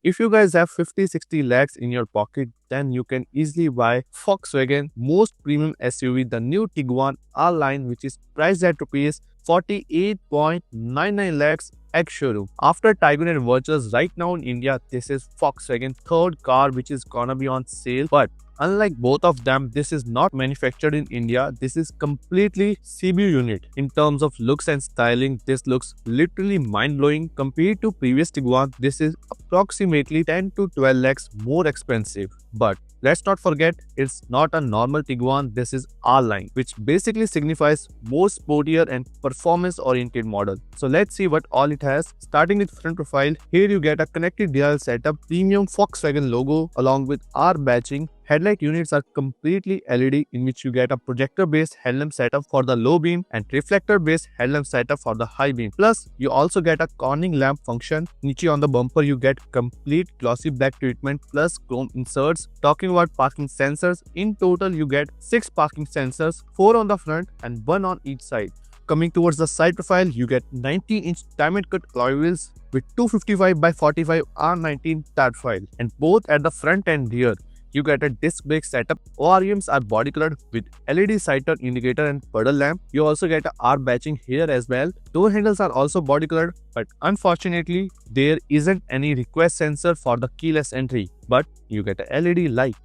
If you guys have 50-60 lakhs in your pocket, then you can easily buy Volkswagen most premium SUV, the new Tiguan R line, which is priced at rupees 48.99 lakhs at showroom. After Tiguan and Virtus, right now in India, this is Volkswagen third car which is gonna be on sale. But unlike both of them, this is not manufactured in India. This is completely CBU unit. In terms of looks and styling, this looks literally mind-blowing. Compared to previous Tiguan, this is approximately 10 to 12 lakhs more expensive. But let's not forget, it's not a normal Tiguan, this is R-Line, which basically signifies more sportier and performance-oriented model. So let's see what all it has. Starting with front profile, here you get a connected dial setup, premium Volkswagen logo along with R badging. Headlight units are completely LED, in which you get a projector-based headlamp setup for the low beam and reflector-based headlamp setup for the high beam. Plus, you also get a corning lamp function. Niche on the bumper, you get complete glossy black treatment plus chrome inserts. Talking about parking sensors, in total you get 6 parking sensors, 4 on the front and 1 on each side. Coming towards the side profile, you get 90-inch diamond cut alloy wheels with 255 by 45 R19 tire profile, and both at the front and rear. You get a disc brake setup. ORMs are body colored with LED side turn indicator and puddle lamp. You also get a R badging here as well. Door handles are also body colored, but unfortunately there isn't any request sensor for the keyless entry, but you get a LED light.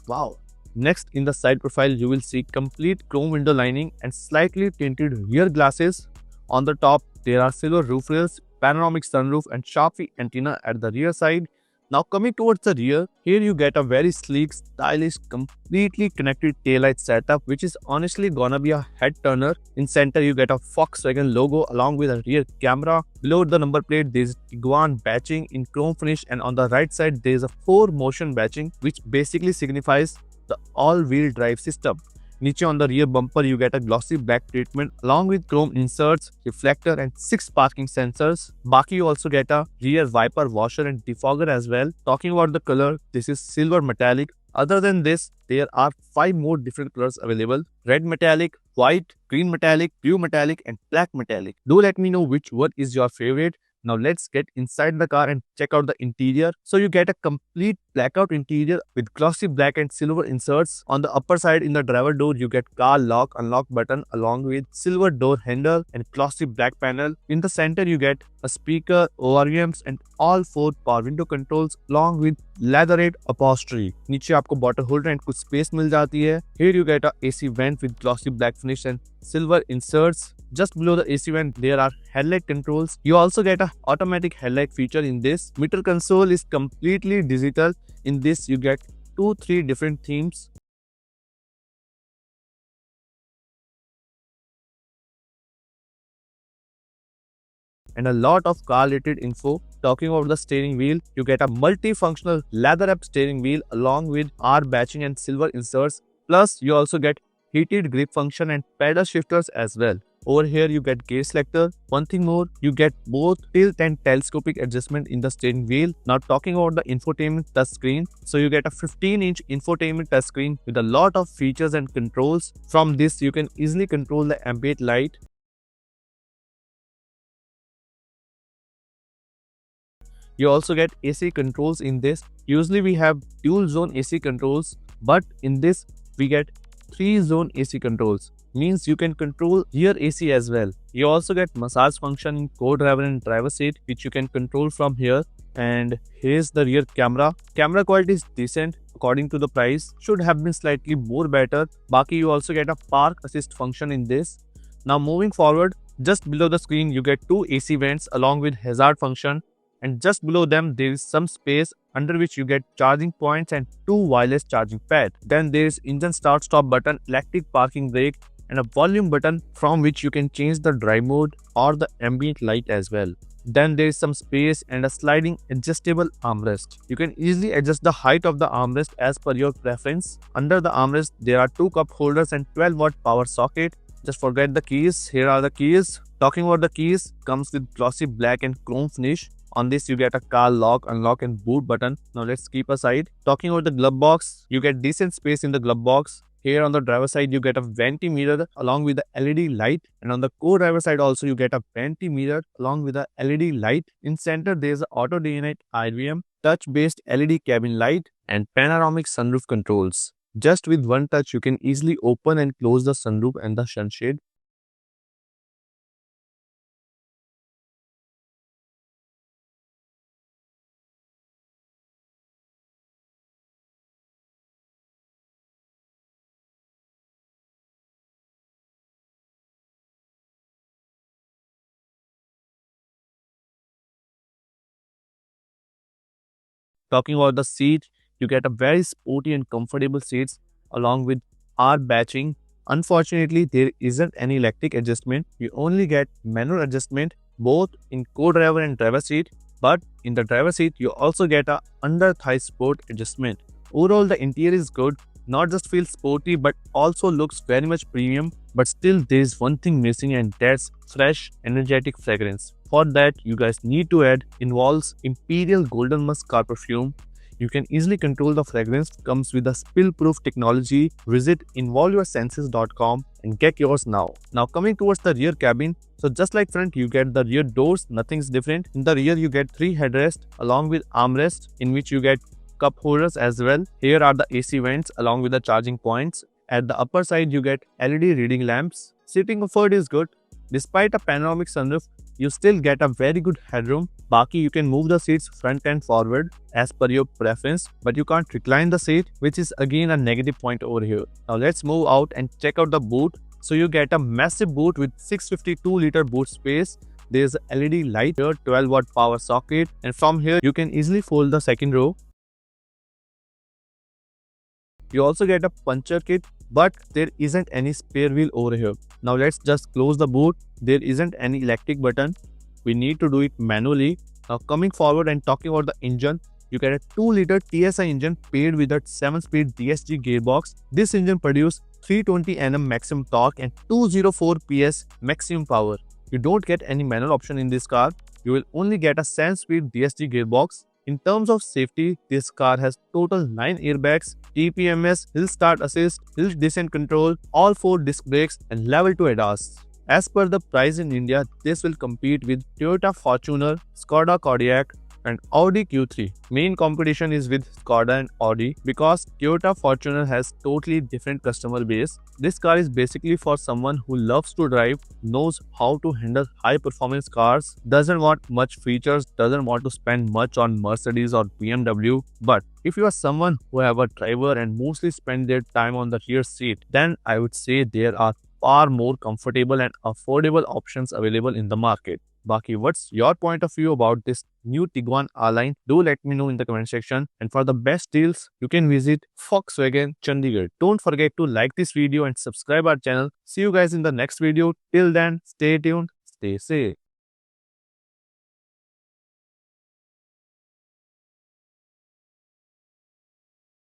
Wow. Next, in the side profile, you will see complete chrome window lining and slightly tinted rear glasses. On the top, there are silver roof rails, panoramic sunroof and Sharpie antenna at the rear side. Now coming towards the rear, here you get a very sleek, stylish, completely connected taillight setup, which is honestly gonna be a head turner. In center, you get a Volkswagen logo along with a rear camera. Below the number plate, there is Tiguan badging in chrome finish, and on the right side, there is a 4-motion badging, which basically signifies the all-wheel drive system. Niche on the rear bumper, you get a glossy black treatment along with chrome inserts, reflector and 6 parking sensors. Baki, you also get a rear wiper washer and defogger as well. Talking about the color, this is silver metallic. Other than this, there are 5 more different colors available: red metallic, white, green metallic, blue metallic and black metallic. Do let me know which one is your favorite. Now let's get inside the car and check out the interior. So you get a complete blackout interior with glossy black and silver inserts. On the upper side in the driver door, you get car lock unlock button along with silver door handle and glossy black panel. In the center, you get a speaker, ORMs and all 4 power window controls along with leatherette upholstery. नीचे आपको bottle holder and कुछ space मिल जाती है. Here you get a AC vent with glossy black finish and silver inserts. Just below the AC vent, there are headlight controls. You also get a automatic headlight feature in this. Meter console is completely digital. In this, you get 2-3 different themes. And a lot of car-related info. Talking about the steering wheel, you get a multifunctional leather-wrapped steering wheel along with R badging and silver inserts. Plus, you also get heated grip function and pedal shifters as well. Over here, you get gear selector. One thing more, you get both tilt and telescopic adjustment in the steering wheel. Now talking about the infotainment touchscreen, so you get a 15-inch infotainment touchscreen with a lot of features and controls. From this, you can easily control the ambient light. You also get AC controls in this. Usually we have dual zone AC controls, but in this we get 3-zone AC controls. Means you can control rear AC as well. You also get massage function in co-driver and driver seat, which you can control from here. And here's the rear camera. Camera quality is decent according to the price. Should have been slightly more better. Baki, you also get a park assist function in this. Now moving forward, just below the screen you get 2 AC vents along with hazard function. And just below them there is some space under which you get charging points and 2 wireless charging pads. Then there is engine start stop button, electric parking brake and a volume button from which you can change the drive mode or the ambient light as well. Then there is some space and a sliding adjustable armrest. You can easily adjust the height of the armrest as per your preference. Under the armrest there are 2 cup holders and 12-watt power socket. Just forget the keys. Here are the keys. Talking about the keys, comes with glossy black and chrome finish. On this you get a car lock, unlock and boot button. Now let's keep aside. Talking about the glove box, you get decent space in the glove box. Here on the driver side you get a vanity mirror along with the LED light, and on the co-driver side also you get a vanity mirror along with the LED light. In center there is a auto day night IRVM. touch-based LED cabin light, and panoramic sunroof controls. Just with one touch, you can easily open and close the sunroof and the sunshade. Talking about the seat, you get a very sporty and comfortable seats along with R batching. Unfortunately, there isn't any electric adjustment. You only get manual adjustment both in co-driver and driver seat. But in the driver seat, you also get a under thigh sport adjustment. Overall, the interior is good. Not just feels sporty, but also looks very much premium. But still, there is one thing missing, and that's fresh, energetic fragrance. For that, you guys need to add involves Imperial Golden Musk car perfume. You can easily control the fragrance, comes with a spill-proof technology. Visit involveyoursenses.com and get yours now. Now coming towards the rear cabin, so just like front, you get the rear doors, nothing's different. In the rear, you get 3 headrests along with armrests in which you get cup holders as well. Here are the AC vents along with the charging points. At the upper side, you get LED reading lamps. Sitting comfort is good. Despite a panoramic sunroof, you still get a very good headroom. Baki, you can move the seats front and forward as per your preference, but you can't recline the seat, which is again a negative point over here. Now let's move out and check out the boot. So you get a massive boot with 652-liter boot space. There's a LED light here, 12-watt power socket, and from here you can easily fold the second row. You also get a puncture kit, but there isn't any spare wheel over here. Now let's just close the boot. There isn't any electric button. We need to do it manually. Now coming forward and talking about the engine, you get a 2-liter TSI engine paired with a 7-speed DSG gearbox. This engine produces 320 Nm maximum torque and 204 PS maximum power. You don't get any manual option in this car. You will only get a 7-speed DSG gearbox. In terms of safety, this car has total 9 airbags, TPMS, hill start assist, hill descent control, all 4 disc brakes and level 2 ADAS. As per the price in India, this will compete with Toyota Fortuner, Skoda Kodiaq and Audi Q3. Main competition is with Skoda and Audi because Toyota Fortuner has totally different customer base. This car is basically for someone who loves to drive, knows how to handle high performance cars, doesn't want much features, doesn't want to spend much on Mercedes or BMW. But if you are someone who have a driver and mostly spend their time on the rear seat, then I would say there are far more comfortable and affordable options available in the market. Baki, what's your point of view about this new Tiguan R-Line? Do let me know in the comment section. And for the best deals, you can visit Volkswagen Chandigarh. Don't forget to like this video and subscribe our channel. See you guys in the next video. Till then, stay tuned, stay safe.